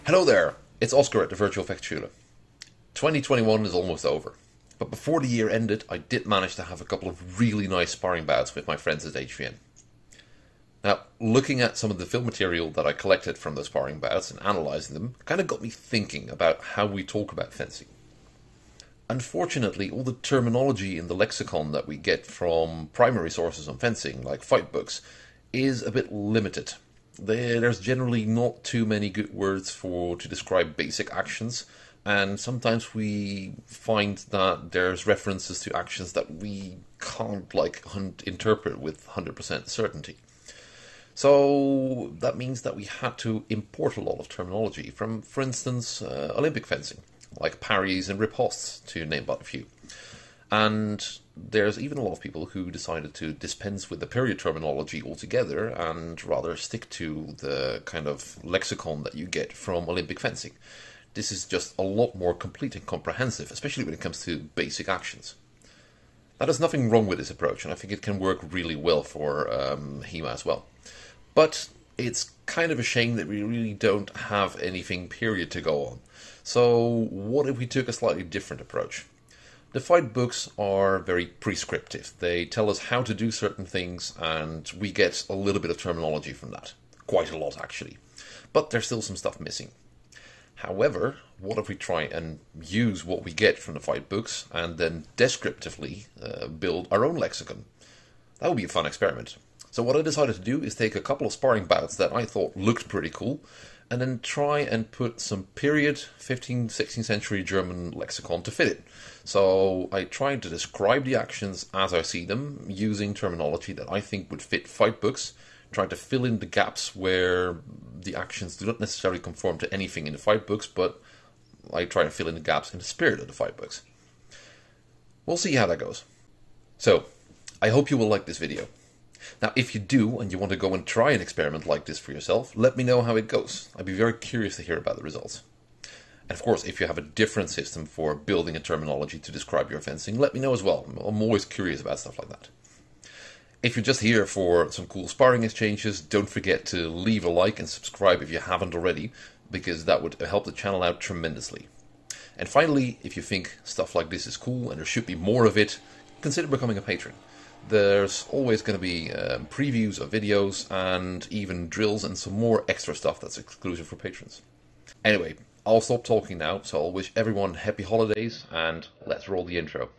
Hello there, it's Oskar at the Virtual Festschule. 2021 is almost over, but before the year ended I did manage to have a couple of really nice sparring bouts with my friends at HVN. Now, looking at some of the film material that I collected from those sparring bouts and analysing them kind of got me thinking about how we talk about fencing. Unfortunately, all the terminology in the lexicon that we get from primary sources on fencing, like fight books, is a bit limited. There's generally not too many good words to describe basic actions, and sometimes we find that there's references to actions that we can't interpret with 100% certainty. So that means that we had to import a lot of terminology from, for instance, Olympic fencing, like parries and ripostes, to name but a few. And there's even a lot of people who decided to dispense with the period terminology altogether and rather stick to the kind of lexicon that you get from Olympic fencing. This is just a lot more complete and comprehensive, especially when it comes to basic actions. Now, there's nothing wrong with this approach, and I think it can work really well for HEMA as well. But it's kind of a shame that we really don't have anything period to go on. So what if we took a slightly different approach? The fight books are very prescriptive. They tell us how to do certain things, and we get a little bit of terminology from that. Quite a lot, actually. But there's still some stuff missing. However, what if we try and use what we get from the fight books and then descriptively build our own lexicon? That would be a fun experiment. So what I decided to do is take a couple of sparring bouts that I thought looked pretty cool, and then try and put some period 15th, 16th century German lexicon to fit it. So I tried to describe the actions as I see them, using terminology that I think would fit fight books, trying to fill in the gaps where the actions do not necessarily conform to anything in the fight books, but I try to fill in the gaps in the spirit of the fight books. We'll see how that goes. So, I hope you will like this video. Now, if you do, and you want to go and try an experiment like this for yourself, let me know how it goes. I'd be very curious to hear about the results. And of course, if you have a different system for building a terminology to describe your fencing, let me know as well. I'm always curious about stuff like that. If you're just here for some cool sparring exchanges, don't forget to leave a like and subscribe if you haven't already, because that would help the channel out tremendously. And finally, if you think stuff like this is cool and there should be more of it, consider becoming a patron. There's always going to be previews of videos and even drills and some more extra stuff that's exclusive for patrons. Anyway, I'll stop talking now, so I'll wish everyone happy holidays and let's roll the intro.